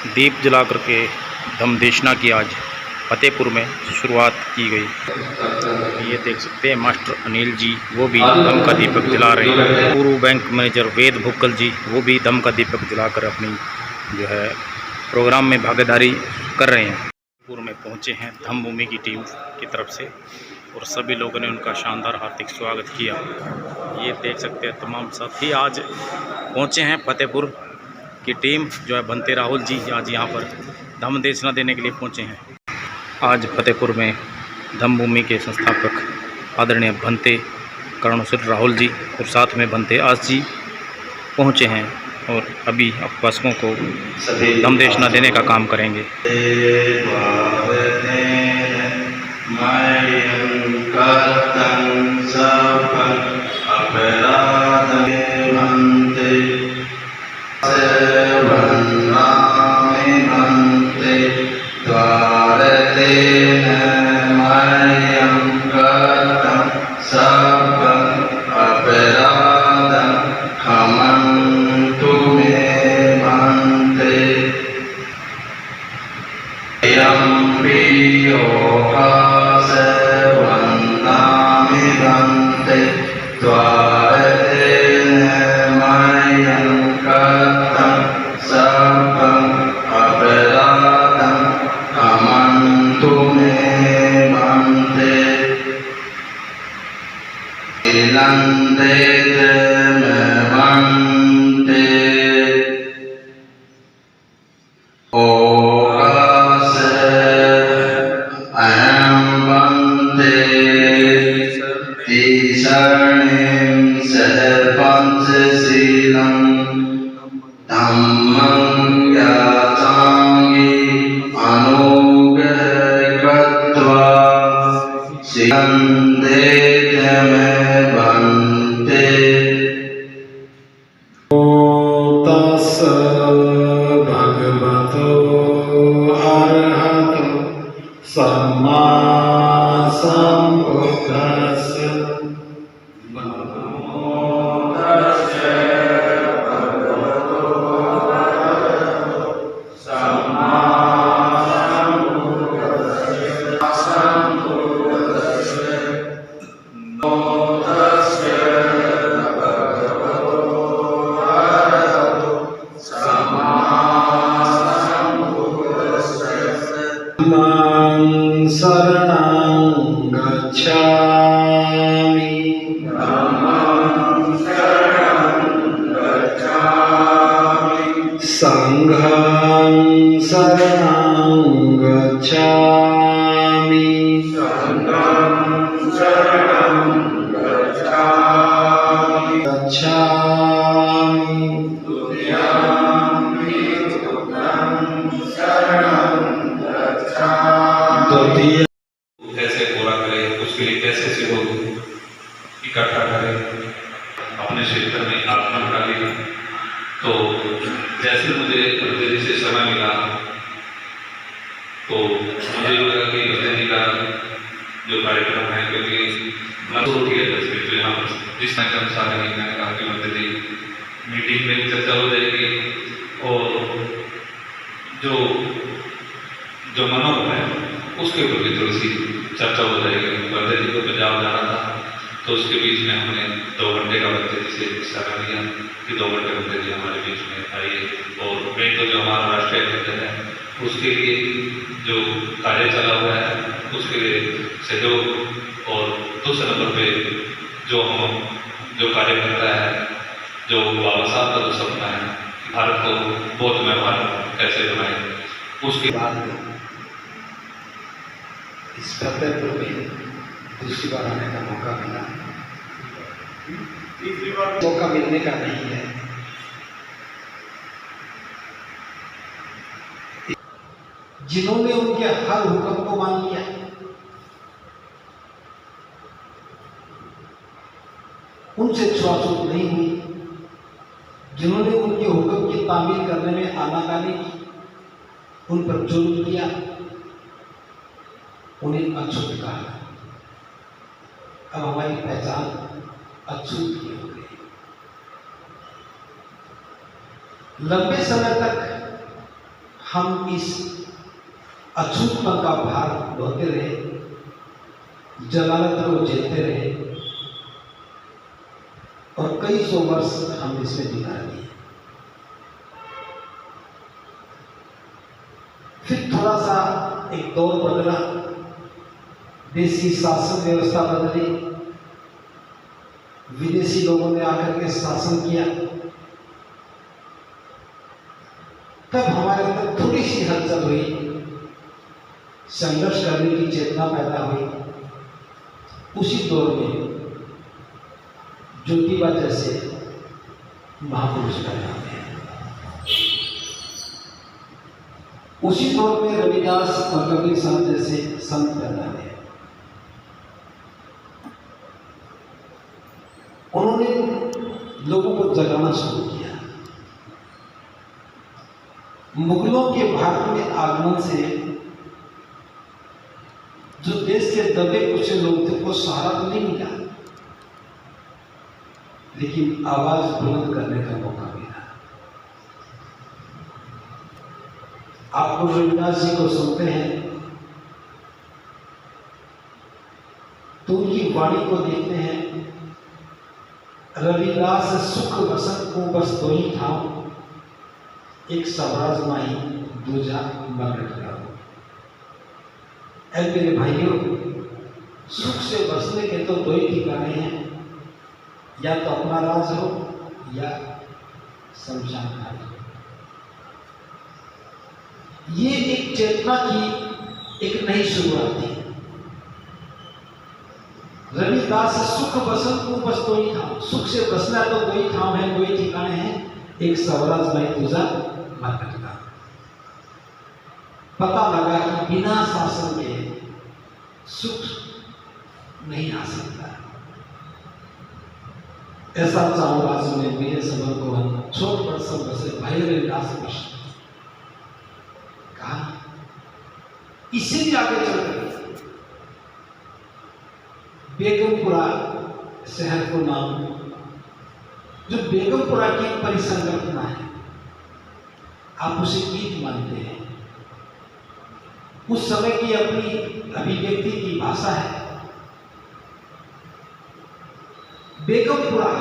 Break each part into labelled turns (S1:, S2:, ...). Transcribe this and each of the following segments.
S1: दीप जला करके धमदेशना की आज फतेहपुर में शुरुआत की गई। ये देख सकते हैं मास्टर अनिल जी, वो भी दम का दीपक जला रहे हैं। पूर्व बैंक मैनेजर वेद भुक्कल जी, वो भी दम का दीपक जलाकर अपनी जो है प्रोग्राम में भागीदारी कर रहे हैं। फतेहपुर में पहुंचे हैं धमभूमि की टीम की तरफ से और सभी लोगों ने उनका शानदार हार्दिक स्वागत किया। ये देख सकते हैं तमाम साथी आज पहुंचे हैं। फतेहपुर की टीम जो है बनते राहुल जी आज यहाँ पर धमदेशना देने के लिए पहुंचे हैं। आज फतेहपुर में धमभूमि के संस्थापक आदरणीय बनते करुणसिर राहुल जी और साथ में बनते आस जी पहुंचे हैं और अभी उपासकों को धमदेशना देने का काम करेंगे।
S2: संघं शरणं गच्छामि।
S3: कैसे पूरा करें, उसके लिए कैसे सहयोग इकट्ठा करें, अपने क्षेत्र में आगमन करें। तो जैसे मुझे बंदे जी से समय मिला तो मुझे लगा कि बंदे जी का जो कार्यक्रम है, क्योंकि मजबूत है तस्वीर जो यहाँ जिस तरह के अनुसार है, मैंने कहा कि बंदे जी मीटिंग में चर्चा हो जाएगी और जो जो मनोबल है उसके ऊपर भी थोड़ी सी चर्चा हो जाएगी। बंदे जी को पंजाब जाना था तो उसके बीच में हमने 2 घंटे का बंदे जी से समय लिया कि 2 घंटे बंदे जी हमारे बीच में आइए। और मेन तो जो हमारा राष्ट्रीय अध्यक्ष है उसके लिए जो कार्य चला हुआ है उसके लिए सहयोग, और दूसरे नंबर पे जो कार्य करता है, जो बाबा साहब का जो सपना है भारत को बौद्धमय भारत कैसे बनाए, उसके बाद
S2: इस फतेहपुर में दूसरी बार आने का मौका मिला। तीसरी बार मौका मिलने का नहीं है। जिन्होंने उनके हर हुक्म को मान लिया, उनसे छुआछूत नहीं हुई। जिन्होंने उनके हुक्म की तामील करने में आनाकानी की, उन पर जुल्म किया, उन्हें अछूत कहा। अब हमारी पहचान अछूत की हो गई। लंबे समय तक हम इस अछूतपन का भार ढोते रहे, जलालत को झेलते रहे और कई सौ वर्ष हम इसमें बिता दिए। फिर थोड़ा सा एक दौर बदला, देश की शासन व्यवस्था बदली, विदेशी लोगों ने आकर के शासन किया। तब हमारे अंदर थोड़ी सी हलचल हुई, संघर्ष करने की चेतना पैदा हुई। उसी दौर में ज्योतिबा जैसे महापुरुष पैदा हुए। उसी दौर में रविदास और कबीर साहब जैसे संत पैदा हुए। उन्होंने लोगों को जगाना शुरू किया। मुगलों के भारत में आगमन से जो देश के दबे कुचले लोग थे, को सहारा तो नहीं मिला, लेकिन आवाज बुलंद करने का मौका मिला। आप लोग रविदास जी को सुनते हैं तो उनकी वाणी को देखते हैं। रविदास सुख वसंत को बस दो ही ठाव, एक सवराज माही दूजा मरकट का। ऐ मेरे भाइयों, सुख से बसने के तो दो ही ठिकाने हैं, या तो अपना राज हो या शमशान घाट हो। ये एक चेतना की एक नई शुरुआत थी। रविदास सुख बसंत को बस दो ही ठाव, सुख से बसना तो दो ही ठाव है, दो ही ठिकाने हैं, एक सवराज माही दूजा मरकट का। पता लगा कि बिना शासन के सुख नहीं आ सकता। ऐसा चावबाजों ने मेरे सबर को छोट पर सब बसे भाई रविदास कहा। इसे भी आगे चल गए। बेगमपुरा शहर को नाम, जो बेगमपुरा की परिसंकल्पना है, आप उसे गीत मानते हैं। उस समय की अपनी अभिव्यक्ति की भाषा है। बेगमपुरा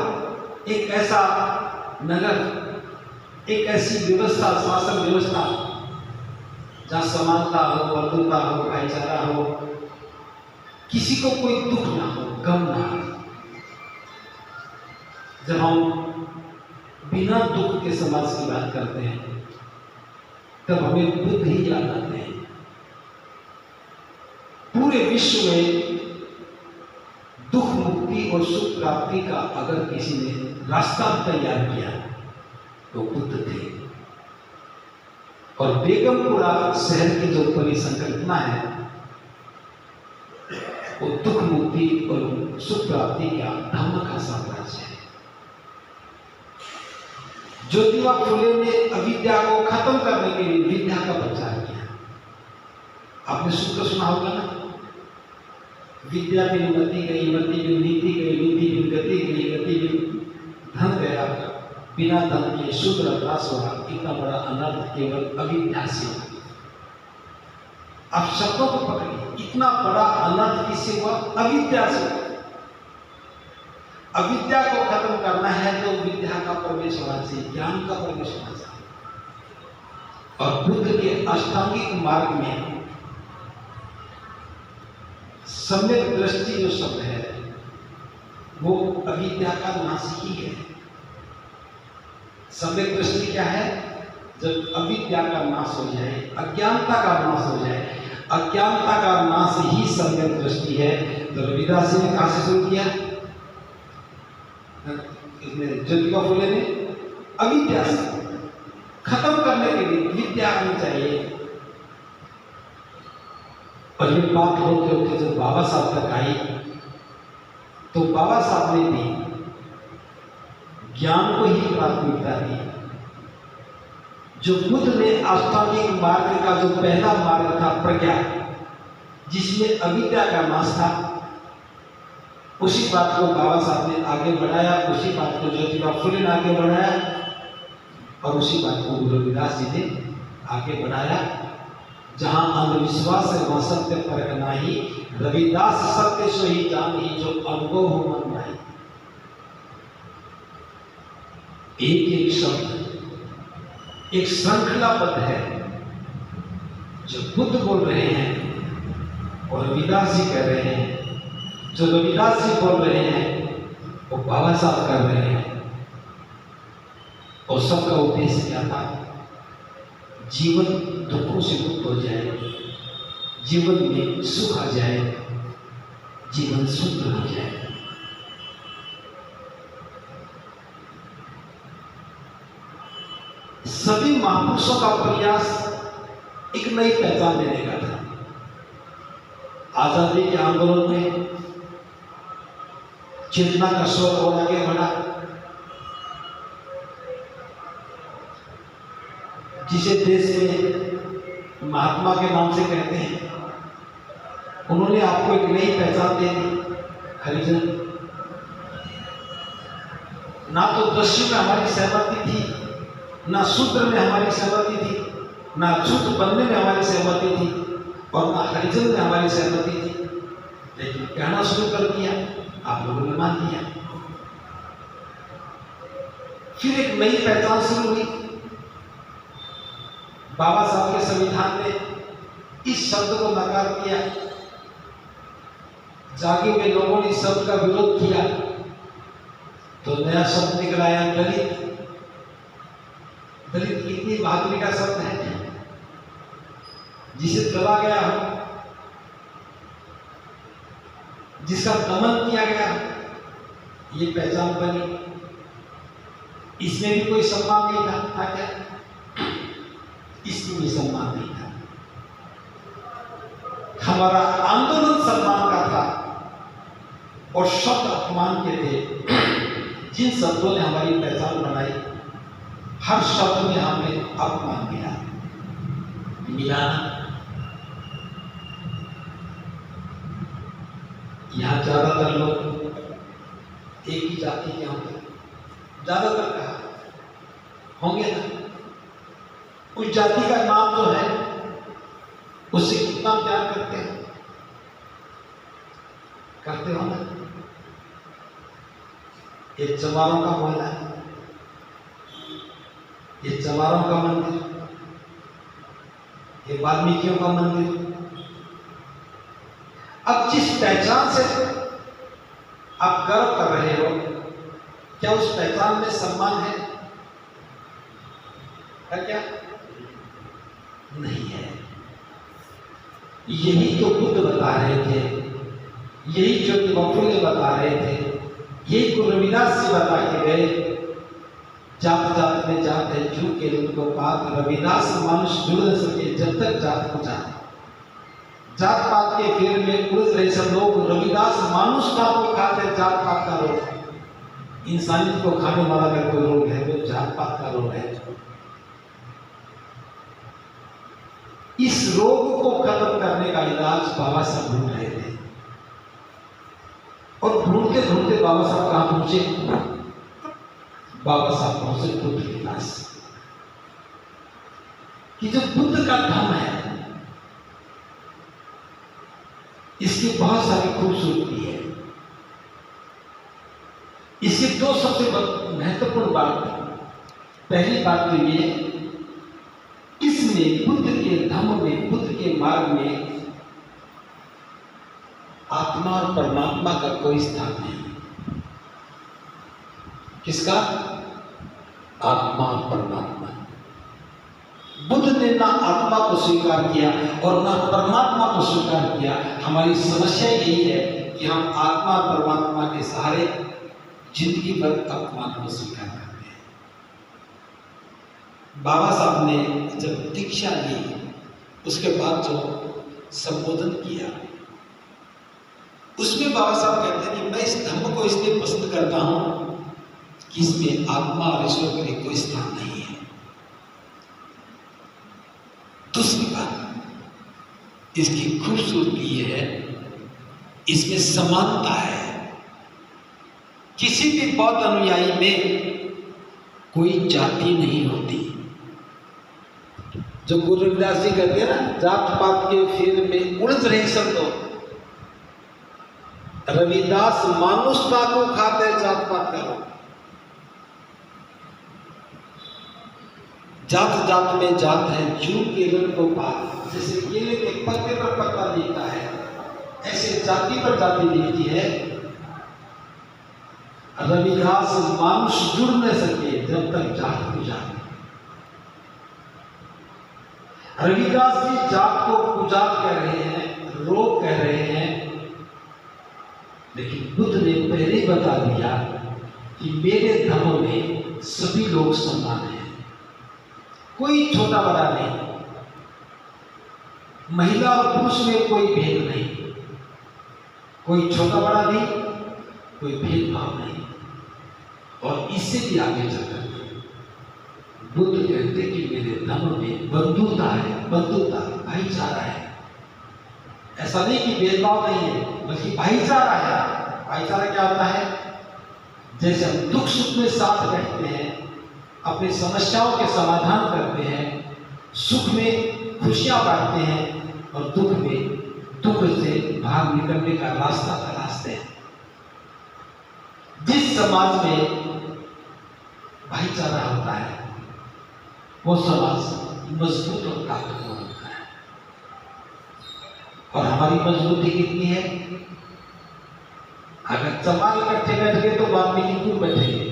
S2: एक ऐसा नगर, एक ऐसी व्यवस्था, शासन व्यवस्था जहां समानता हो, बंधुता हो, भाईचारा हो, किसी को कोई दुख ना हो, गम ना हो। जब हम बिना दुख के समाज की बात करते हैं तब हमें बुद्ध ही याद आते हैं। पूरे विश्व में दुख मुक्ति और सुख प्राप्ति का अगर किसी ने रास्ता तैयार किया तो बुद्ध थे। और बेगमपुरा शहर की जो परिसंकल्पना है वो दुख मुक्ति और सुख प्राप्ति का धम्म का साम्राज्य है। ज्योतिबा फुले ने अविद्या को खत्म करने के लिए विद्या का प्रचार किया। आपने सूत्र सुना होगा ना, विद्या बिन मति गई, मति बिन नीति गई, नीति बिन गति गई, गति बिन धन गया, बिना धन के शूद्र दास हुआ। इतना बड़ा अनर्थ केवल अविद्या से हुआ। आप शब्दों को पकड़िए, इतना बड़ा अनर्थ किससे हुआ? अविद्या से। अविद्या को खत्म करना है तो विद्या का प्रवेश होना चाहिए, ज्ञान का प्रवेश होना चाहिए। और बुद्ध के अष्टांगिक मार्ग में सम्यक दृष्टि जो शब्द है वो अविद्या का नाश ही है। सम्यक दृष्टि क्या है? जब अविद्या का नाश हो जाए, अज्ञानता का नाश हो जाए, अज्ञानता का नाश ही सम्यक दृष्टि है। तो रविदास जी ने कहां से शुरू किया? ज्योतिबा फुले ने अविद्या से खत्म करने के लिए विद्या आनी चाहिए। और ये बात होते होते जब बाबा साहब तक आई तो बाबा साहब ने भी ज्ञान को ही प्राथमिकता दी। जो बुद्ध ने अष्टांगिक मार्ग का जो पहला मार्ग था प्रज्ञा, जिसमें अविद्या का नाश था, उसी बात को बाबा साहब ने आगे बढ़ाया, उसी बात को ज्योतिबा फुले ने आगे बढ़ाया और उसी बात को गुरु रविदास जी ने आगे बढ़ाया। जहां अंधविश्वास है वहां सत्य परखना ही, रविदास सत्य सो ही जान ही, जो अनुभव हो मन नहीं। एक एक शब्द एक श्रृंखलाबद्ध है जो बुद्ध बोल रहे हैं और रविदास जी कह रहे हैं, जो रविदास जी बोल रहे हैं वो बाबा साहब कर रहे हैं। और सबका उद्देश्य क्या था? जीवन दुखों से मुक्त हो जाए, जीवन में सुख आ जाए, जीवन सुंदर हो जाए। सभी महापुरुषों का प्रयास एक नई पहचान देने का था। आजादी के आंदोलन में चेतना का स्वर और आगे बढ़ा, जिसे देश में महात्मा के नाम से कहते हैं। उन्होंने आपको एक नई पहचान दे दी, हरिजन। ना तो दस्यु में हमारी सहमति थी, ना शूद्र में हमारी सहमति थी, ना छूत बनने में हमारी सहमति थी, और ना हरिजन में हमारी सहमति थी। लेकिन कहना शुरू कर दिया, आप लोगों ने मान लिया। फिर एक नई पहचान शुरू हुई। बाबा साहब के संविधान ने इस शब्द को नकार दिया। जागे हुए लोगों ने इस शब्द का विरोध किया तो नया शब्द निकल आया, दलित। दलित कितनी बहादुरी का शब्द है, जिसे दबा गया हो, जिसका दमन किया गया, ये पहचान बनी। इसमें भी कोई सम्मान नहीं था क्या? इसमें भी सम्मान नहीं था। हमारा आंदोलन सम्मान का था और शब्द अपमान के थे। जिन शब्दों ने हमारी पहचान बनाई, हर शब्द में हमने अपमान मिला। यहाँ ज्यादातर लोग एक ही जाति के होंगे, ज्यादातर कहा होंगे ना। उस जाति का नाम जो है उससे कितना प्यार करते हैं, करते हो ना। ये चमारों का मोहल्ला है, ये चमारों का मंदिर, ये वाल्मीकियों का मंदिर। अब जिस पहचान से आप गर्व कर रहे हो, क्या उस पहचान में सम्मान है क्या? नहीं है। यही तो बुद्ध बता रहे थे, यही ज्योतिबा फुले बता रहे थे, यही गुरु रविदास जी बता के गए। जात जात में जात है, झूठ के उनको बात। रविदास मनुष्य जुड़ न सके जब तक जात को जात। जात पात के फेर में उलझ रहे सब लोग। रविदास मानुष का को खाते, जात पात का रोग। इंसानियत को खाने वाला अगर कोई रोग है तो जात पात का रोग है। इस रोग को खत्म करने का इलाज बाबा साहब ढूंढ रहे थे, और ढूंढते ढूंढते बाबा साहब कहां पहुंचे? बाबा साहब पहुंचे बुद्ध के पास। कि जो बुद्ध का धर्म है, इसकी बहुत सारी खूबसूरती है। इसकी दो सबसे महत्वपूर्ण बात है। पहली बात तो ये, इसमें बुद्ध के धर्म में, बुद्ध के मार्ग में आत्मा और परमात्मा का कोई स्थान नहीं। किसका? आत्मा और परमात्मा। बुद्ध ने ना आत्मा को स्वीकार किया और ना परमात्मा को स्वीकार किया। हमारी समस्या यही है कि हम आत्मा और परमात्मा के सहारे जिंदगी भर अपमान को स्वीकार करते हैं। बाबा साहब ने जब दीक्षा ली, उसके बाद जो संबोधन किया, उसमें बाबा साहब कहते हैं कि मैं इस धर्म को इसलिए पसंद करता हूं कि इसमें आत्मा और ईश्वर के लिए कोई स्थान नहीं है। दूसरी बात, इसकी खूबसूरती ये है, इसमें समानता है। किसी भी बौद्ध अनुयायी में कोई जाति नहीं होती। जो गुरु रविदास जी कहते हैं ना, जात पात के फेर में उलझ रहे सब लोग, रविदास मानुषता को खाते जात पात का लोग। जात जात में जात है, जू केवल को पात। जैसे केले के पत्ते पर पत्ता दिखता है, ऐसे जाति पर जाति दिखती है। रविदास मानुष जुड़ न सके जब तक जात पूजा। रविदास जी जात को पूजा कह रहे हैं, रोग कह रहे हैं, लेकिन बुद्ध ने पहले ही बता दिया कि मेरे धर्म में सभी लोग समान हैं, कोई छोटा बड़ा नहीं, महिला और पुरुष में कोई भेद नहीं, कोई छोटा बड़ा नहीं, कोई भेदभाव नहीं। और इससे भी आगे चलकर बुद्ध कहते कि मेरे धर्म में बंधुता है, बंधुता, भाईचारा है। ऐसा नहीं कि भेदभाव नहीं है, बल्कि भाईचारा है। भाईचारा क्या होता है? जैसे हम दुख सुख में साथ बैठते हैं, अपनी समस्याओं के समाधान करते हैं, सुख में खुशियां बांटते हैं और दुख में दुख से भाग निकलने का रास्ता तलाशते हैं। जिस समाज में भाईचारा होता है वो समाज मजबूत और ताकतवर होता है। और हमारी मजबूती कितनी है? अगर चमार इकट्ठे बैठ गए तो वाल्मीकि क्यों बैठेंगे?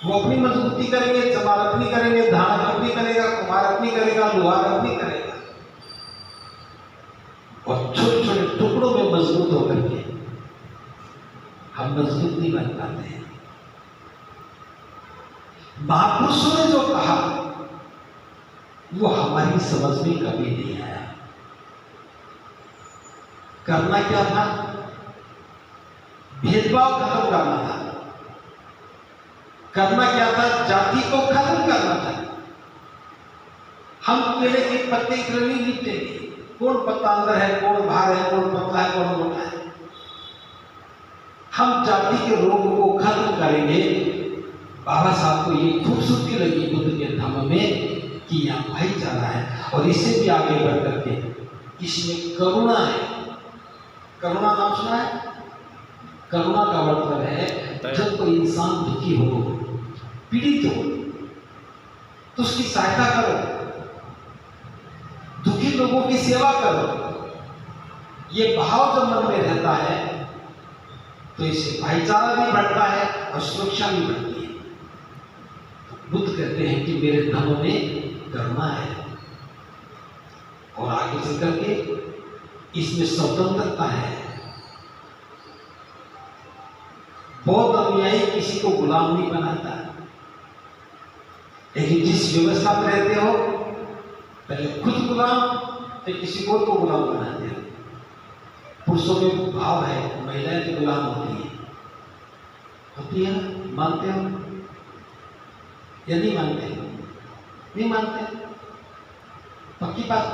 S2: वो अपनी मजबूती करेंगे, चमार अपनी करेंगे, धान अपनी करेगा, कुमार अपनी करेगा, लोहार अपनी करेगा। और छोटे छोटे टुकड़ों में मजबूत होकर के हम मजबूत नहीं बन पाते हैं। महापुरुषों ने जो कहा वो हमारी समझ में कभी नहीं आया। करना क्या था? भेदभाव खत्म करना था। करना क्या था? जाति को खत्म करना था। हम केले के पत्ते की नहीं लिखते, कौन पत्ता अंदर है, कौन बाहर है, कौन पतला है, कौन मोटा है। हम जाति के रोग को खत्म करेंगे। बाबा साहब को ये खूबसूरती लगी बुद्ध के धर्म में कि यहाँ भाईचारा है। और इससे भी आगे बढ़ करके इसमें करुणा है। करुणा नाम सुना है? करुणा का मतलब है जब कोई इंसान दुखी हो, पीड़ित हो, तो उसकी सहायता करो, दुखी लोगों की सेवा करो। ये भाव जब मन में रहता है तो इससे भाईचारा भी बढ़ता है और सुरक्षा भी बढ़ती है। बुद्ध कहते हैं कि मेरे धर्म में करुणा है। और आगे चल करके इसमें स्वतंत्रता है। बौद्ध अनुयायी किसी को गुलाम नहीं बनाता, लेकिन जिस व्यवस्था में रहते हो पहले खुद गुलाम फिर किसी और को गुलाम बनाते हो। पुरुषों में भाव है, महिलाएं तो गुलाम होती है ना? मानते हो या नहीं मानते? नहीं मानते? पक्की बात।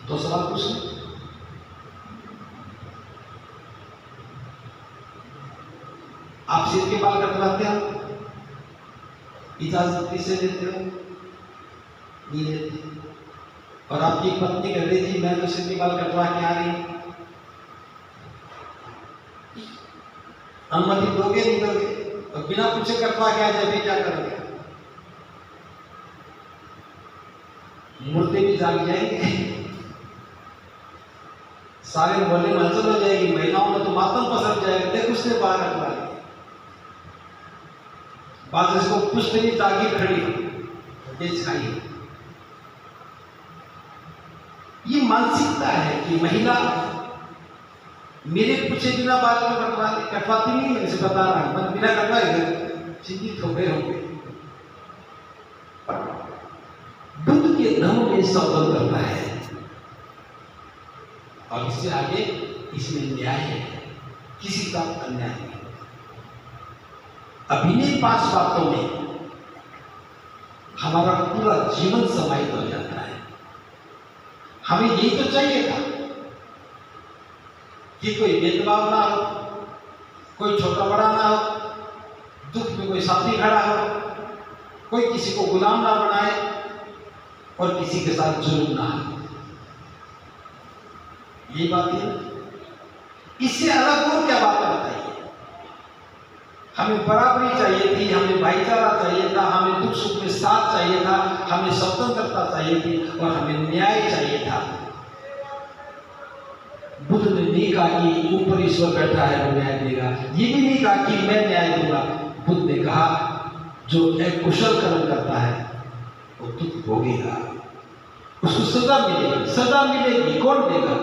S2: तो सवाल पूछ लो। आप सिर के बाल कटवाते हो? इजाजत किसे देते हो? नहीं देते। और आपकी पत्नी कह रही थी मैं तो सिर के बाल कटवा के आ रही, अनुमति दोगे नहीं दोगे? और बिना पूछे कटवा के आ जाए क्या करोगे? मुर्दे भी जाग जाएंगे, सारे मोहल्ले में हलचल हो जाएगी, महिलाओं में तो मातम पसर जाएगा। देख उसने बाहर कटवा लिया, बाद इसको पुष्टनी जागी खड़ी खाई। ये मानसिकता है कि महिला मेरे पूछे बिना बात में कटवाती नहीं है। इसे बता रहा हूं, मैं बिना कटवाए चिंतित हो गए होंगे। बुद्ध के धर्म में स्वतंत्रता है और इससे आगे इसमें न्याय है, किसी का अन्याय नहीं। अभिनय 5 बातों में हमारा पूरा जीवन समाहित हो जाता है। हमें यही तो चाहिए था कि कोई भेदभाव ना हो, कोई छोटा बड़ा ना हो, दुख में कोई साथी खड़ा हो, कोई किसी को गुलाम ना बनाए, और किसी के साथ जुल्म ना हो। ये बात है। इससे अलग और क्या बात बताइए? हमें बराबरी चाहिए थी, हमें भाईचारा चाहिए था, हमें दुख सुख में साथ चाहिए था, हमें स्वतंत्रता चाहिए थी और हमें न्याय चाहिए था। बुद्ध ने नहीं कहा कि ऊपर ईश्वर बैठा है वो न्याय देगा, ये भी नहीं कहा कि मैं न्याय दूंगा। बुद्ध ने कहा जो एक कुशल कर्म करता है वो दुख भोगेगा, उसको सजा मिलेगी। सजा मिलेगी, कौन देगा?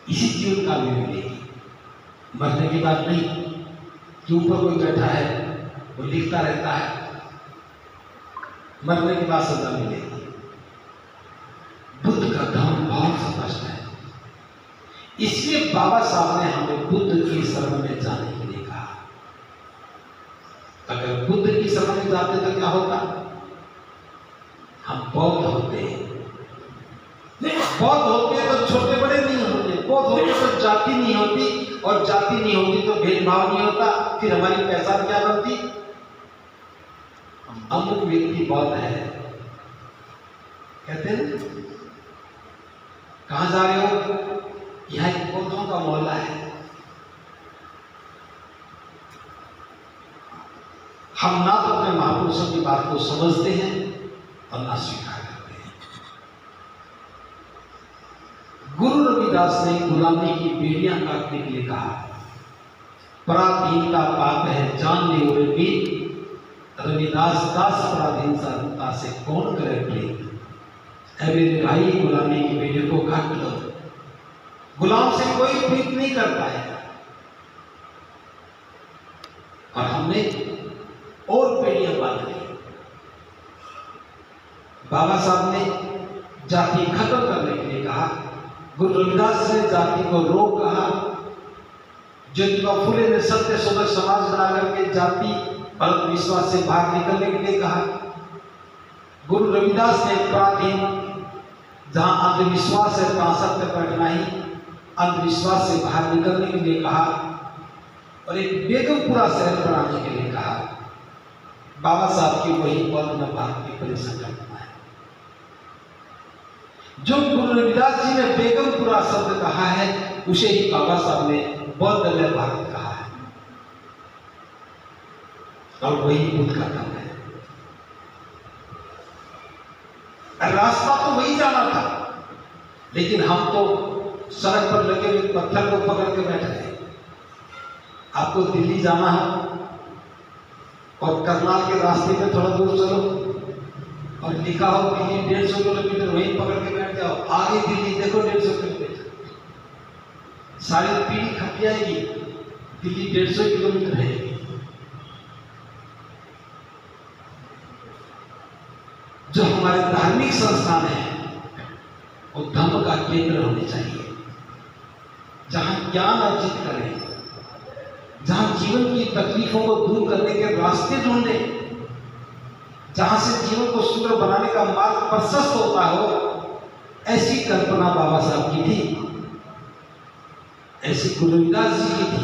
S2: इसी जीवन काल में मिलेगी, मरने की बात नहीं कि ऊपर कोई बैठा है वो लिखता रहता है, मरने के बाद सजा मिलेगी। बुद्ध का धर्म बहुत स्पष्ट है, इसलिए बाबा साहब ने हमें बुद्ध की शरण में जाने के लिए कहा। अगर बुद्ध की शरण में जाते तो क्या होता? हम बौद्ध होते हैं। बौद्ध होते तो छोटे बड़े नहीं होते, बौद्ध होते तो जाति नहीं होती, और जाति नहीं होती तो भेदभाव नहीं होता, फिर हमारी पहचान क्या बनती? अमुक व्यक्ति बौद्ध है, कहते हैं कहां जा रहे हो? यहां एक बौद्धों का मोहल्ला है। हम ना तो अपने महापुरुषों की बात को समझते हैं और ना स्वीकार करते हैं। गुरु रविदास ने गुलामी की बेड़ियां काटने के लिए कहा, पराधीनता पाप है जान ले उरे मीत, रविदास दास पराधीनता से कौन करे प्रीत। ऐ मेरे भाई, गुलामी की बेड़ियों को काट लो। गुलाम से कोई प्रीत नहीं कर पाएगा। और हमने और बेड़ियां बांध ली। बाबा साहब ने जाति खत्म करने के लिए कहा, गुरु रविदास ने जाति को रोग कहा, ज्योतिबा फुले ने सत्य सुंदर समाज बना करके जाति परत विश्वास से बाहर निकलने के लिए कहा। गुरु रविदास ने पराधीन जहां अंधविश्वास है वहां सत्य पर नहीं, अंधविश्वास से बाहर निकलने के लिए कहा और एक बेगमपुरा शहर बनाने के लिए कहा। बाबा साहब की वही बौद्ध में भारत की बड़ी संकल्पना है। जो गुरु रविदास जी ने बेगमपुरा शब्द कहा है, उसे ही बाबा साहब ने बौद्ध में भारत कहा है, और वही बुद्ध का नाम है। रास्ता तो वही जाना था, लेकिन हम तो सड़क पर लगे हुए पत्थर को पकड़ के बैठ गए। आपको दिल्ली जाना है और करनाल के रास्ते में थोड़ा दूर चलो और लिखा हो दिल्ली 150 किलोमीटर, वहीं पकड़ के बैठ जाओ। आगे दिल्ली देखो 150 किलोमीटर, सारी पीढ़ी खप जाएगी, दिल्ली 150 किलोमीटर है। जो हमारे धार्मिक संस्थान है वो धर्म का केंद्र होने चाहिए, जहां ज्ञान अर्जित करें, जहां जीवन की तकलीफों को दूर करने के रास्ते ढूंढे, जहां से जीवन को सुंदर बनाने का मार्ग प्रशस्त होता हो। ऐसी कल्पना बाबा साहब की थी, ऐसी गुरु रविदास जी की थी।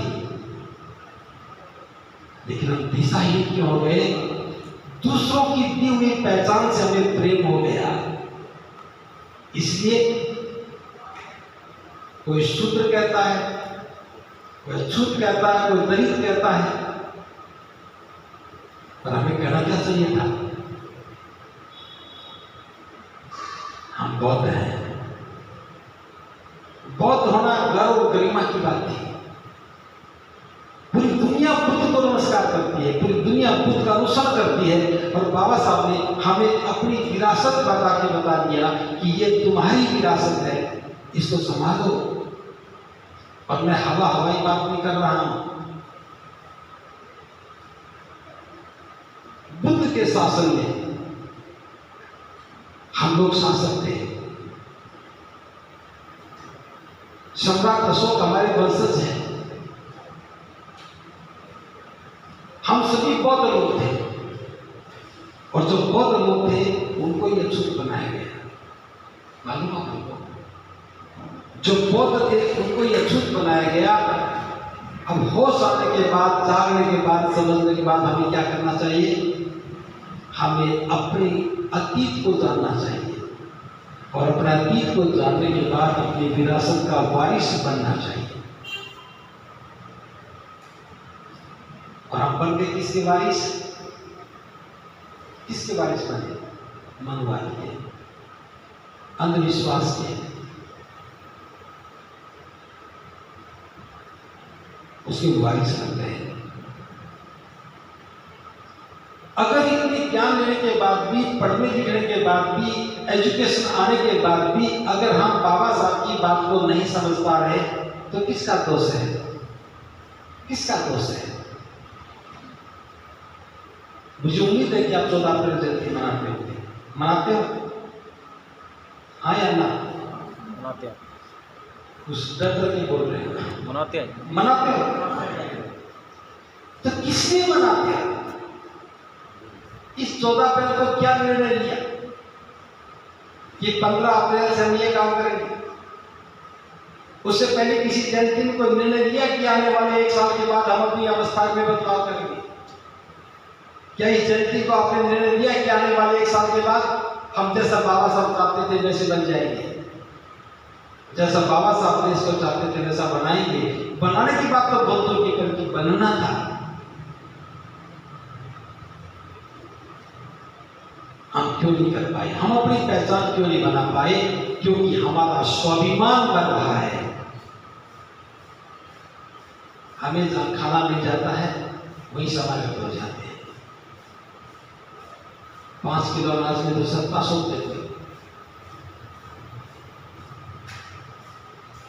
S2: लेकिन हम दिशाहीन क्यों हो गए? दूसरों की दी हुई पहचान से हमें प्रेम हो गया। इसलिए कोई शूद्र कहता है, कोई अछूत कहता है, कोई दलित कहता है, पर हमें कहना क्या चाहिए था? हम बौद्ध हैं। बौद्ध होना गर्व और गरिमा की बात थी। पूरी दुनिया बुद्ध को नमस्कार करती है, पूरी दुनिया बुद्ध का अनुसरण करती है, और बाबा साहब ने हमें अपनी विरासत बता दिया कि ये तुम्हारी विरासत है, इसको संभालो। और मैं हवाई बात नहीं कर रहा हूं। बुद्ध के शासन में हम लोग शासक थे। सम्राट अशोक हमारे वंशज हैं। हम सभी बौद्ध लोग थे, और जो बौद्ध लोग थे उनको ये अछूत बनाया गया। मालूम आपको? जो बौद्ध थे उनको ये अछूत बनाया गया। अब होश आने के बाद, जागने के बाद, समझने के बाद हमें क्या करना चाहिए? हमें अपने अतीत को जानना चाहिए। और अपने अतीत को जानने के बाद अपनी विरासत का वारिस बनना चाहिए। और हम बन गए किसके वारिस? किसके वारिस बने? मनवादी के, अंधविश्वास के, उसके वारिस बन गए। अगर इतने ज्ञान लेने के बाद भी, पढ़ने लिखने के बाद भी, एजुकेशन आने के बाद भी अगर हम बाबा साहब की बात को नहीं समझ पा रहे तो किसका दोष है? किसका दोष है? मुझे उम्मीद है कि आप 14 अप्रैल जयंती मनाते होंगे। मनाते हो? हाँ या ना?
S1: मनाते हैं।
S2: कुछ डर के बोल रहे हैं।
S1: मनाते हैं।
S2: मनाते हो? तो किसने मनाते हैं? इस 14 अप्रैल को क्या निर्णय लिया कि 15 अप्रैल से हम ये काम करेंगे? उससे पहले किसी जयंती में कोई निर्णय लिया कि आने वाले 1 साल के बाद हम अपनी अवस्था में बदलाव करेंगे? क्या इस जयंती को आपने निर्णय लिया कि आने वाले 1 साल के बाद हम जैसा बाबा साहब चाहते थे वैसे बन जाएंगे? जैसा बाबा साहब देश को चाहते थे वैसा बनाएंगे? बनाने की बात तो बहुत दूर की कर, की बनना था। हम क्यों नहीं कर पाए? हम अपनी पहचान क्यों नहीं बना पाए? क्योंकि हमारा स्वाभिमान बढ़ रहा है। हमें जहां खाना मिल जाता है वही समागत हो जाते हैं। 5 किलो अनाज में तो 700 देते।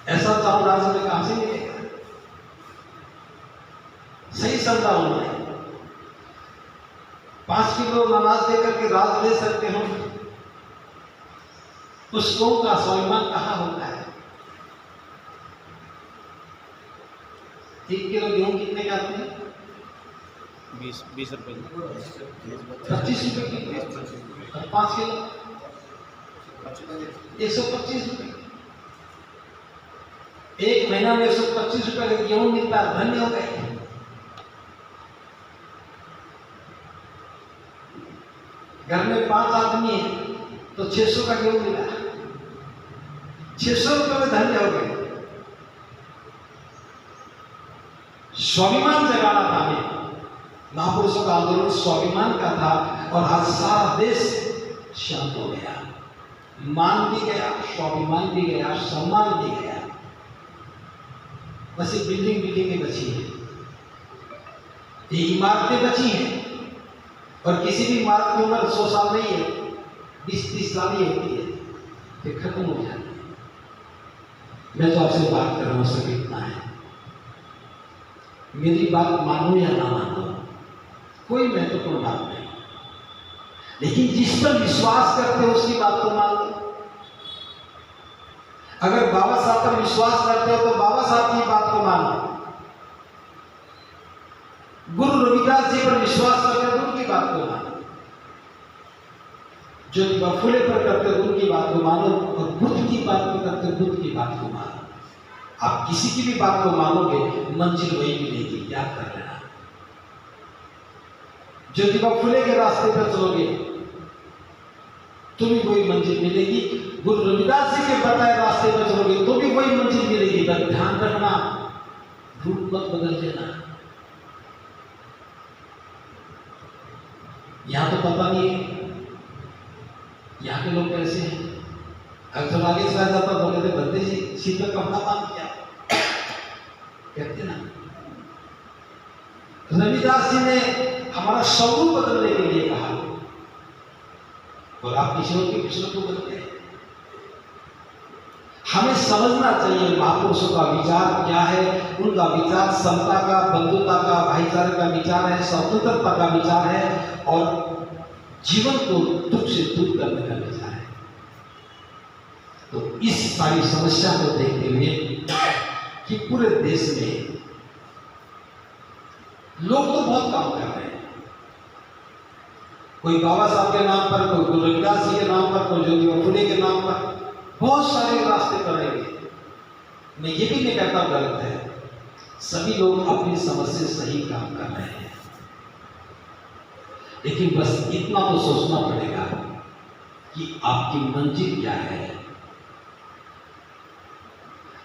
S2: ऐसा चावल राज्य में कहां से मिलेगा? सही समझा उन्होंने। 5 किलो अनाज देकर के राज ले सकते हो, उस कौम का स्वाभिमान कहाँ होता है? 1 किलो गेहूं कितने के आते हैं?
S1: 20 रुपए।
S2: 25 रुपए की। 5 किलो 125 रुपए। 1 महीना में 125 रुपए का गेहूं मिलता है। धन्य हो गए। घर में 5 आदमी है तो 600 का गेहूं मिला। 600 रुपए में धन्य हो गए। स्वाभिमान जगाना था हमें। महापुरुषों का आंदोलन स्वाभिमान का था और आज सारा देश शांत हो गया। मान भी गया, स्वाभिमान भी गया, सम्मान भी गया। बस ये बिल्डिंग बची है, ये इमारतें बची हैं। और किसी भी इमारत की उम्र 100 साल नहीं है, 20-30 साल ही होती है, फिर खत्म हो जाती है। मैं तो आपसे बात कर रहा हूं, सब इतना है। मेरी बात मानो या ना मानो, कोई महत्वपूर्ण बात नहीं, लेकिन जिस पर विश्वास करते हो उसकी बात को मान लो। अगर बाबा साहब पर विश्वास करते हो तो बाबा साहब की बात को मानो। गुरु रविदास जी पर विश्वास करते हो तो उनकी बात को मानो। ज्योतिबा फुले पर करते हो उनकी बात को मानो। और बुद्ध की बात को करते हो बुद्ध की बात को मानो। आप किसी की भी बात को मानोगे, मंजिल वही मिलेगी, याद कर लेना। ज्योतिबा फुले के रास्ते पर चलोगे तो भी वही मंजिल मिलेगी। गुरु रविदास जी के बताए रास्ते पर चलोगे तो भी वही मंजिल मिलेगी। बस ध्यान रखना, रूप मत बदल देना। यहां तो पता नहीं है यहाँ के लोग कैसे हैं। अगर आगे चला जाता तो कहते बंदे जी सिर पर कपड़ा बांध किया, कहते ना। रविदास जी ने हमारा स्वरूप बदलने के लिए कहा और आप किसी और के किस्मत को बदलते हैं। हमें समझना चाहिए महापुरुषों का विचार क्या है। उनका विचार समता का, बंधुता का, भाईचारे का विचार है, स्वतंत्रता का विचार है और जीवन को दुख से दूर करने का विचार है। तो इस सारी समस्या को देखते हुए कि पूरे देश में लोग तो बहुत काम कर रहे हैं, कोई बाबा साहब के नाम पर, कोई गुरु रविदास जी के नाम पर, कोई ज्योतिबा फुले के नाम पर, बहुत सारे रास्ते करेंगे। मैं ये भी नहीं कहता गलत है, सभी लोग अपनी समझ से सही काम कर रहे हैं। लेकिन बस इतना तो सोचना पड़ेगा कि आपकी मंजिल क्या है।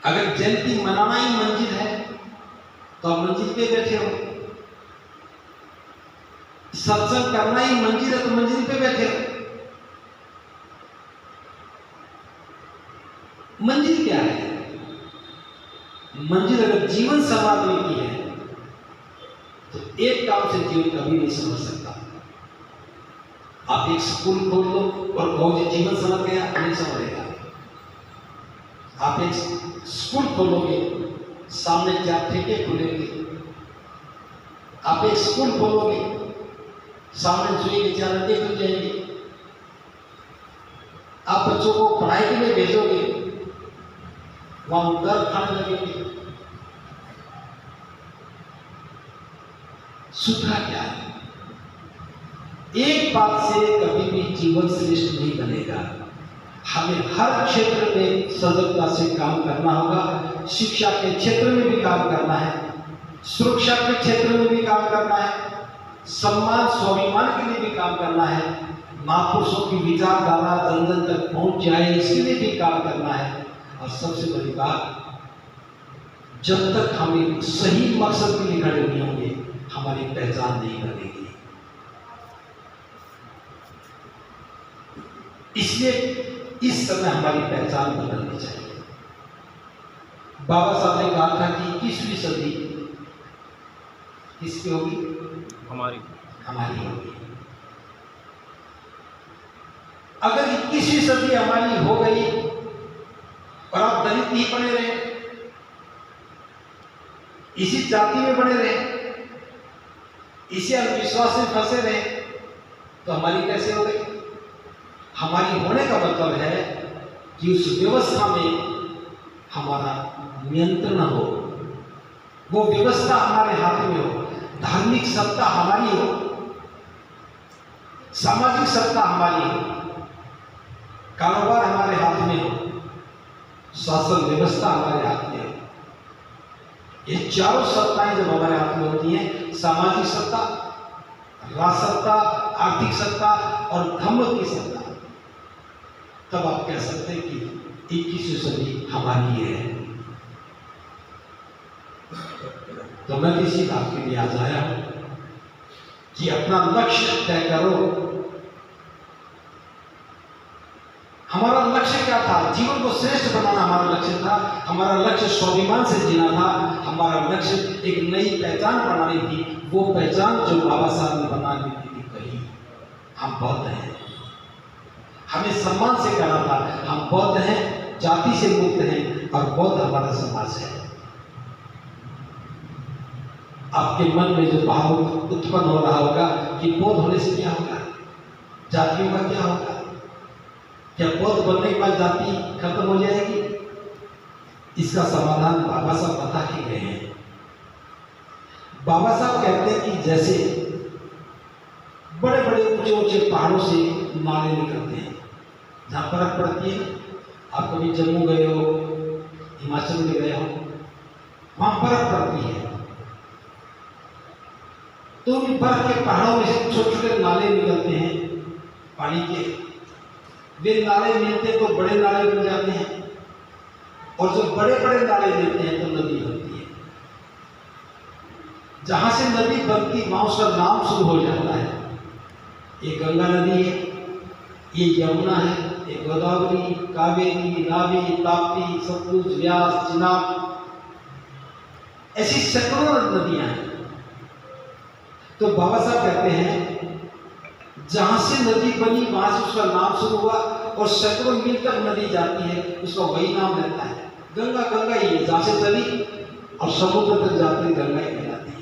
S2: अगर जयंती मनाना ही मंजिल है तो आप मंजिल पे बैठे हो। सत्संग करना ही मंजिल है तो मंजिल पे बैठे हो। मंजिल क्या है? मंजिल अगर जीवन संवारने की है तो एक काम से जीवन कभी नहीं समझ सकता। आप एक स्कूल खोल लो और कहो जी जीवन समझ गया, नहीं समझेगा। आप एक स्कूल खोलोगे, सामने 4 ठेके खुलेंगे। आप एक स्कूल खोलोगे, सामने जुए के 4 अड्डे खुल जाएंगे। आप बच्चों को पढ़ाई के लिए भेजोगे, वहां दर खाने लगेंगे। सूत्रा क्या है? एक बात से कभी भी जीवन श्रेष्ठ नहीं बनेगा। हमें हर क्षेत्र में सजगता से काम करना होगा। शिक्षा के क्षेत्र में भी काम करना है, सुरक्षा के क्षेत्र में भी काम करना है, सम्मान स्वाभिमान के लिए भी काम करना है, महापुरुषों की विचारधारा जन जन तक पहुंच जाए इसके लिए भी काम करना है। और सबसे बड़ी बात, जब तक हम एक सही मकसद के लिए खड़े नहीं होंगे हमारी पहचान नहीं बनेगी। इसलिए इस समय हमारी पहचान बदलनी चाहिए। बाबा साहब ने कहा था कि 21वीं सदी किसकी होगी? हमारी होगी। अगर 21वीं सदी हमारी हो गई और आप दलित ही बने रहे, इसी जाति में बने रहे, इसी अंधविश्वास में फंसे रहे, तो हमारी कैसे हो गई? हमारी होने का मतलब है कि उस व्यवस्था में हमारा नियंत्रण हो, वो व्यवस्था हमारे हाथ में हो, धार्मिक सत्ता हमारी हो, सामाजिक सत्ता हमारी हो, कारोबार हमारे हाथ में हो, शासन व्यवस्था हमारे हाथ में हो। ये चारों सत्ताएं जब हमारे हाथ में होती हैं, सामाजिक सत्ता, राज सत्ता, आर्थिक सत्ता और धर्म की सत्ता, तब आप कह सकते हैं कि 21वीं सदी हमारी है। तो मैं किसी बात के लिए आज आया हूं कि अपना लक्ष्य तय करो। हमारा लक्ष्य क्या था? जीवन को श्रेष्ठ बनाना हमारा लक्ष्य था। हमारा लक्ष्य स्वाभिमान से जीना था। हमारा लक्ष्य एक नई पहचान बनानी थी। वो पहचान जो बाबा साहब ने बनाने की कही, हम बौद्ध हैं, हमें सम्मान से कहना था हम बौद्ध हैं, जाति से मुक्त हैं और बौद्ध हमारा समाज है। आपके मन में जो भाव उत्पन्न हो रहा होगा कि बौद्ध होने से क्या होगा, जातियों का क्या होगा, क्या बौद्ध बनने के बाद जाति खत्म हो जाएगी? इसका समाधान बाबा साहब बता के गए हैं। बाबा साहब कहते हैं कि जैसे बड़े बड़े ऊंचे ऊंचे पहाड़ों से नाले निकलते हैं, जहाँ बर्फ पड़ती है। आप कभी जम्मू गए हो, हिमाचल में गए हो, वहाँ बर्फ पड़ती है, तो उन बर्फ के पहाड़ों में से छोटे छोटे नाले निकलते हैं पानी के। वे नाले मिलते तो बड़े नाले बन जाते हैं, और जब बड़े बड़े नाले मिलते हैं तो नदी बनती है। जहां से नदी बनती वहां उसका नाम शुरू हो जाता है। ये गंगा नदी है, ये यमुना है, ये गोदावरी, कावेरी, रावी, ताप्ती, सतलुज, व्यास, चिनाब, ऐसी सैकड़ों नदियां हैं। तो बाबा साहब कहते हैं जहां से नदी बनी वहां से उसका नाम शुरू हुआ, और सैकड़ों मील तक नदी जाती है, उसका वही नाम रहता है। गंगा गंगा ही है, जहां से चली और समुद्र तक जाती है गंगा ही कहलाती है।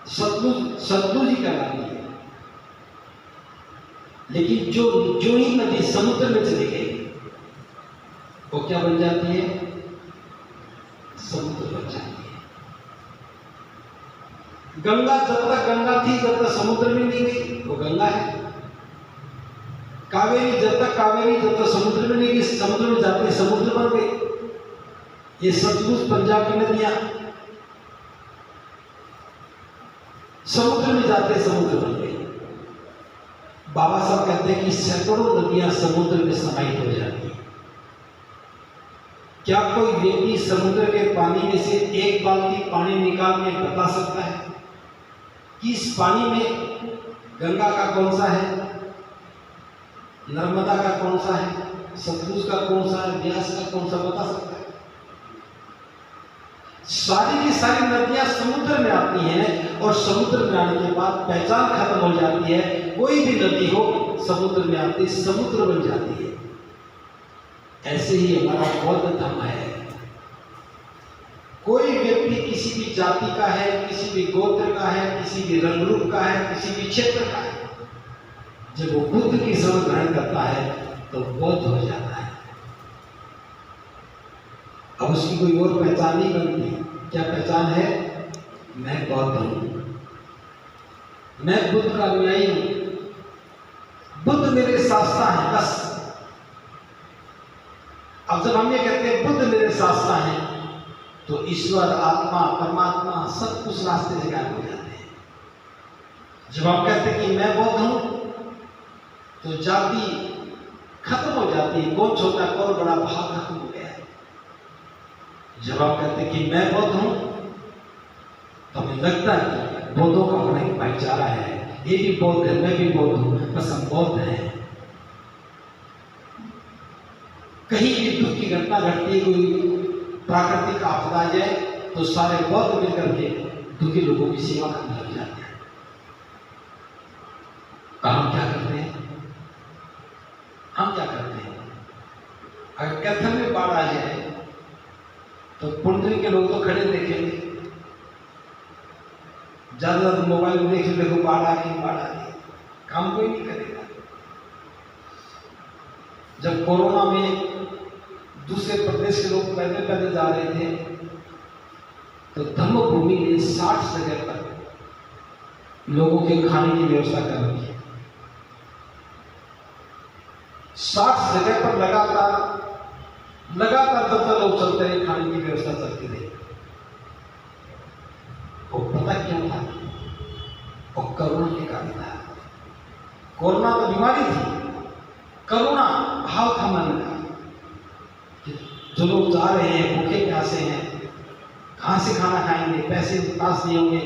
S2: सतलुज सतलुज ही कहलाती है। लेकिन जो ही नदी समुद्र में चली गई वो क्या बन जाती है? समुद्र बन जाती है। गंगा जब तक गंगा थी, जब तक समुद्र में नहीं गई वो गंगा है। कावेरी जब तक कावेरी, जब तक समुद्र में नहीं गई, समुद्र में जाते समुद्र बन गई। ये सतलुज पंजाब की नदियां समुद्र में जाते समुद्र बन गई। बाबा साहब कहते हैं कि सैकड़ों नदियां समुद्र में समाहित हो जाती हैं। क्या कोई व्यक्ति समुद्र के पानी में से एक बाल्टी पानी निकाल के बता सकता है कि इस पानी में गंगा का कौन सा है, नर्मदा का कौन सा है, सतलुज का कौन सा है, ब्यास का कौन सा, बता सकता है? सारी की सारी नदियां समुद्र में आती हैं और समुद्र में आने के बाद पहचान खत्म हो जाती है। कोई भी नदी हो समुद्र में आती समुद्र बन जाती है। ऐसे ही हमारा बौद्ध धर्म है। कोई व्यक्ति किसी भी जाति का है, किसी भी गोत्र का है, किसी भी रंग रूप का है, किसी भी क्षेत्र का है, जब वो बुद्ध की शरण ग्रहण करता है तो बौद्ध हो जाता है। अब उसकी कोई और पहचान नहीं बनती। क्या पहचान है? मैं बौद्ध हूं, मैं बुद्ध का अनुयायी हूं, बुद्ध मेरे शास्त्रा है, बस। अब जब हम ये कहते हैं बुद्ध मेरे शास्त्रा है, तो ईश्वर, आत्मा, परमात्मा सब कुछ रास्ते से गायब हो जाते हैं। जब हम कहते हैं कि मैं बौद्ध हूं, तो जाति खत्म हो जाती है, कौन छोटा कौन बड़ा भाव खत्म हो गया है। जब आप कहते हैं कि मैं बौद्ध हूं, तो हमें लगता है कि बौद्धों का अपना एक भाईचारा है, ये भी बौद्ध है, मैं भी बौद्ध हूं, बस हम बौद्ध हैं। कहीं भी दुख की घटना घटती, कोई प्राकृतिक आपदा आ जाए, तो सारे बौद्ध मिलकर के दुखी लोगों की सेवा करने लग जाते हैं। हम क्या करते हैं? हम क्या करते हैं? अगर कैथल में बाढ़ आ जाए तो पुंडरी के लोग तो खड़े देखेंगे, ज्यादा मोबाइल में देख देखो बाढ़ आ गई, बाढ़ आ गई, काम कोई नहीं करेगा। जब कोरोना में दूसरे प्रदेश के लोग पैदल पैदल जा रहे थे, तो धम्मभूमि ने 60 जगह पर लोगों के खाने की व्यवस्था कर रखी है। 60 जगह पर लगातार जब तक लोग चलते रहे, खाने की व्यवस्था चलती रही। वो पता क्यों था? और करुणा के कारण था। कोरोना तो बीमारी थी, करुणा भाव था मन का। जो लोग जा रहे हैं, भूखे प्यासे हैं, कहां से खाना खाएंगे, पैसे पास नहीं होंगे,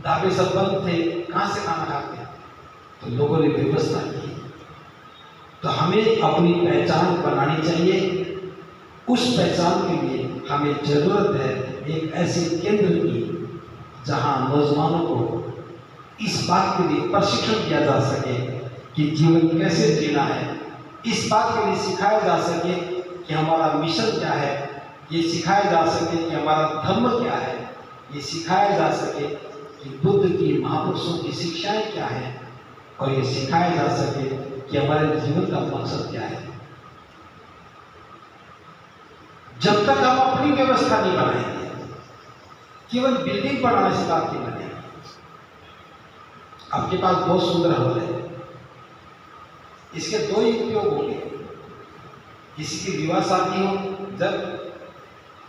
S2: ढाबे सब बंद थे, कहां से खाना खाते हैं? तो लोगों ने व्यवस्था की। तो हमें अपनी पहचान बनानी चाहिए। उस पहचान के लिए हमें जरूरत है एक ऐसे केंद्र की, जहां नौजवानों को इस बात के लिए प्रशिक्षण दिया जा सके कि जीवन कैसे जीना है। इस बात के लिए सिखाया जा सके कि हमारा मिशन क्या है, ये सिखाया जा सके कि हमारा धर्म क्या है, ये सिखाया जा सके कि बुद्ध की, महापुरुषों की शिक्षाएं क्या है, और ये सिखाया जा सके कि हमारे जीवन का मकसद क्या है। जब तक हम अपनी व्यवस्था नहीं बनाएंगे, केवल बिल्डिंग बनाने से बात नहीं बनेगी। आपके पास बहुत सुंदर हॉल है, इसके दो ही उपयोग होंगे। किसी की विवाह शादी हो जब,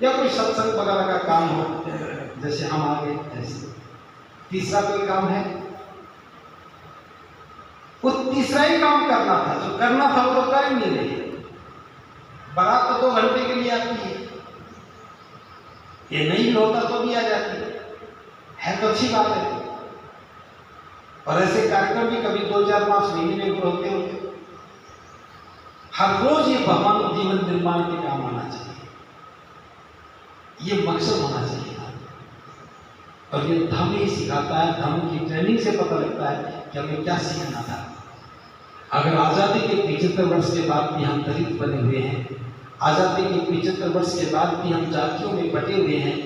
S2: या कोई सत्संग वगैरह का काम हो, जैसे हम आगे ऐसे। तीसरा कोई काम है, वो तीसरा ही काम करना था, जो करना था वो तो कर ही नहीं रही। बारात तो 2 घंटे के लिए आती है, ये नहीं भी होता तो भी आ जाती है तो अच्छी बात है। और ऐसे कार्यक्रम भी कभी 2-4-5 महीने में होते होते। हर रोज ये भगवान को जीवन निर्माण के काम आना चाहिए, ये मकसद होना चाहिए। और ये धर्म ही सिखाता है, धर्म की ट्रेनिंग से पता लगता है कि हमें क्या सीखना था। अगर आज़ादी के 75 वर्ष के बाद भी हम दलित बने हुए हैं, आज़ादी के 75 वर्ष के बाद भी हम जातियों में बटे हुए हैं,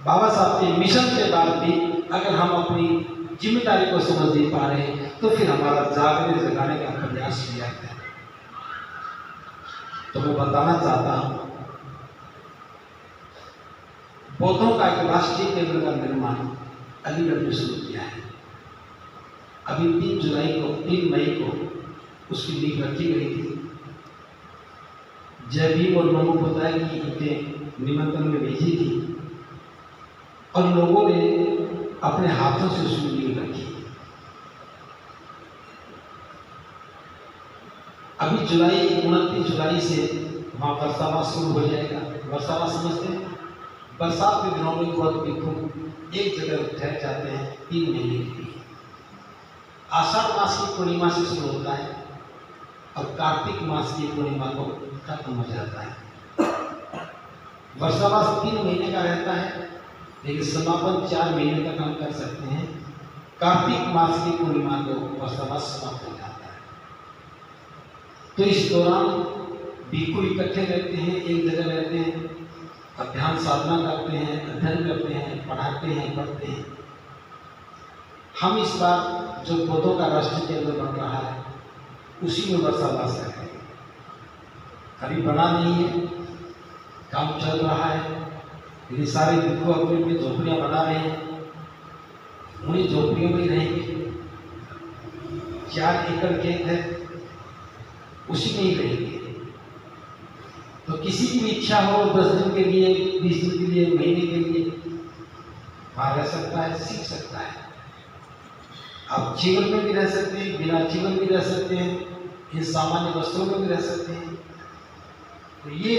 S2: बाबा साहब के मिशन के बाद भी अगर हम अपनी जिम्मेदारी को समझ नहीं पा रहे हैं, तो फिर हमारा जागने जगाने का प्रयास व्यर्थ है। तो मैं बताना चाहता हूँ, बौद्धों का एक राष्ट्रीय केंद्र का निर्माण अलीगढ़ में शुरू किया है। अभी 3 मई को उसकी नींव रखी गई थी। जय भीम और नमो बुद्धाय की ईंटें निमंत्रण में भेजी थी और लोगों ने अपने हाथों से उसकी नींव रखी। अभी जुलाई 29 जुलाई से वहाँ वर्षा मास शुरू हो जाएगा। वर्षा मास समझते हैं, बरसात के दिनों में बहुत भिक्षु एक जगह ठहर जाते हैं 3 महीने के लिए। आषाढ़ मास की पूर्णिमा से शुरू होता है और कार्तिक मास की पूर्णिमा को खत्म हो जाता है। वर्षा मास 3 महीने का रहता है, लेकिन समापन 4 महीने तक हम कर सकते हैं। कार्तिक मास की पूर्णिमा को वर्षा मास समाप्त हो जाता है। तो इस दौरान भिक्षु इकट्ठे रहते हैं, एक जगह रहते हैं, ध्यान साधना करते हैं, अध्ययन करते हैं, पढ़ाते हैं, पढ़ते हैं। हम इस बार जो पौधों का राष्ट्रीय केंद्र बन रहा है उसी में वर्षा मास करेंगे। अभी बना नहीं है, काम चल रहा है, ये सारे भिक्षु अपने अपनी झोपड़ियाँ बना रहे हैं, उन्हीं झोपड़ियों में ही रहेंगे। 4 एकड़ खेत है, उसी में ही रहेंगे। तो किसी की भी इच्छा हो 10 दिन के लिए, 20 दिन के लिए, महीने के लिए वहाँ रह सकता है, सीख सकता है। आप जीवन में भी रह सकते हैं, बिना जीवन भी रह सकते हैं, इन सामान्य वस्त्रों में भी रह सकते हैं। तो ये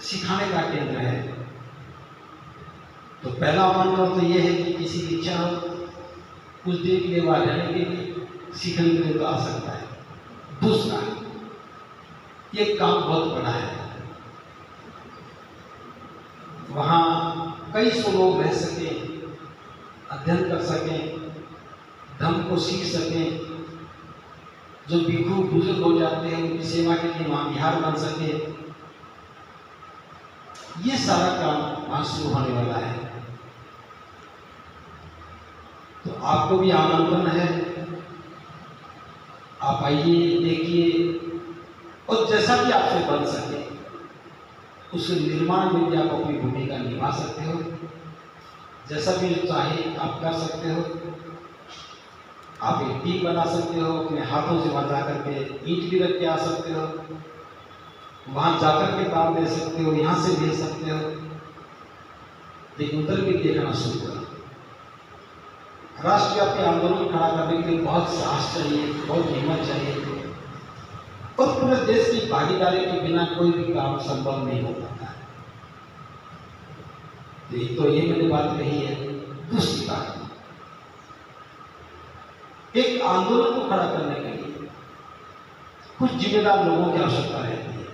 S2: सिखाने का केंद्र है। तो पहला आमंत्रण तो ये है कि किसी की इच्छा हो कुछ देर के लिए वहाँ रहने के लिए, सीखने के लिए तो आ सकता है। दूसरा, ये काम बहुत बड़ा है, वहाँ कई सौ लोग रह सकें, अध्ययन कर सकें, धर्म को सीख सकें। जो भिक्षु बुजुर्ग हो जाते हैं उनकी सेवा के लिए वहाँ विहार बन सके। ये सारा काम वहाँ शुरू होने वाला है। तो आपको भी आमंत्रण है, आप आइए, देखिए, और जैसा भी आपसे बन सके उस निर्माण में भी आप अपनी भूमिका निभा सकते हो। जैसा भी चाहे आप कर सकते हो। आप एक टीम बना सकते हो, अपने हाथों से वहाँ जाकर के ईंट भी रख के आ सकते हो, वहाँ जाकर के काम दे सकते हो, यहाँ से भेज सकते हो, लेकिन उधर भी देखना शुरू करो। राष्ट्रव्यापी आंदोलन खड़ा करने के लिए बहुत साहस चाहिए, बहुत हिम्मत चाहिए, और पूरे देश की भागीदारी के बिना कोई भी काम संभव नहीं हो पाता है। तो ये मैंने बात कही है। दूसरी बात, एक आंदोलन को खड़ा करने के लिए कुछ जिम्मेदार लोगों की आवश्यकता रहती है,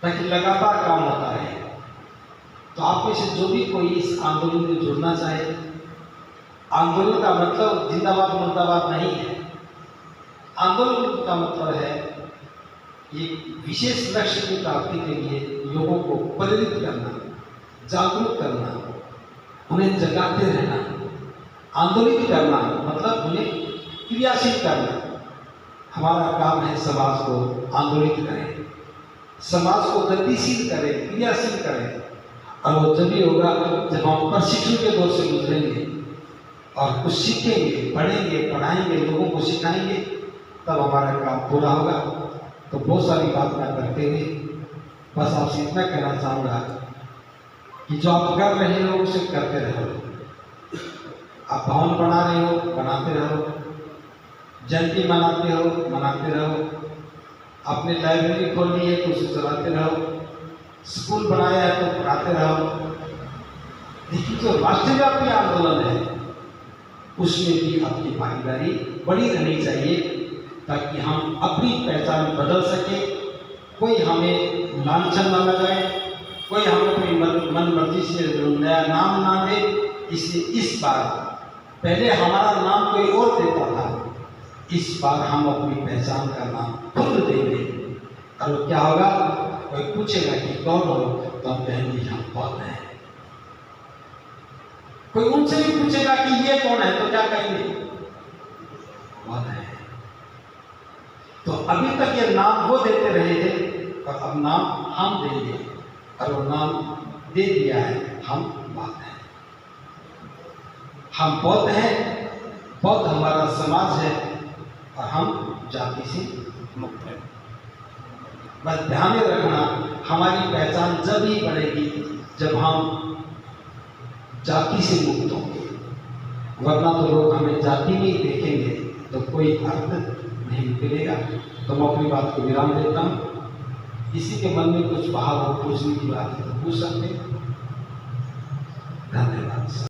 S2: ताकि लगातार काम होता रहे। तो आप में से जो भी कोई इस आंदोलन में जुड़ना चाहे, आंदोलन का मतलब जिंदाबाद मुर्दाबाद नहीं है। आंदोलन का मतलब है एक विशेष लक्ष्य की प्राप्ति के लिए लोगों को प्रेरित करना, जागरूक करना, उन्हें जगाते रहना। आंदोलित करना मतलब उन्हें क्रियाशील करना। हमारा काम है समाज को आंदोलित करें, समाज को गतिशील करें, क्रियाशील करें। और वो जब होगा जब हम प्रशिक्षण के दौर से गुजरेंगे और कुछ सीखेंगे, पढ़ेंगे, पढ़ाएंगे, लोगों को सिखाएंगे, तब हमारा काम पूरा होगा। तो बहुत सारी बात मैं करते हुए बस आपसे इतना कहना चाहूँगा कि जो आप कर रहे हो उसे करते रहो। आप भवन बना रहे हो, बनाते रहो, जयंती मनाते हो, मनाते रहो, आपने लाइब्रेरी खोली है तो उसे चलाते रहो, स्कूल बनाया है तो पढ़ाते रहो। लेकिन जो राष्ट्रव्यापी आंदोलन है उसमें भी आपकी भागीदारी बड़ी रहनी चाहिए, ताकि हम अपनी पहचान बदल सके। कोई हमें लांछन न लगाए, कोई हमें अपनी मन मर्जी से नया नाम ना दे। इसलिए इस बार पहले हमारा नाम कोई और देता था, इस बार हम अपनी पहचान का नाम खुद देंगे। और क्या होगा, कोई पूछेगा कि कौन हो, तो हम कहेंगे हम कौन है। कोई उनसे भी पूछेगा कि ये कौन है, तो क्या कहेंगे, कौन है। तो अभी तक ये नाम वो देते रहे थे, और अब नाम हम देंगे, और वो नाम दे दिया है, हम बौद्ध हैं। हम बौद्ध हैं, बौद्ध हमारा समाज है, और हम जाति से मुक्त हैं। बस ध्यान में रखना, हमारी पहचान जब ही बढ़ेगी जब हम जाति से मुक्त होंगे, वरना तो लोग हमें जाति में ही देखेंगे तो कोई अर्थ नहीं निकलेगा। तो मैं अपनी बात को विराम देता हूँ। किसी के मन में कुछ भाव हो, पूछने की बात है तो पूछ सकते हैं। धन्यवाद।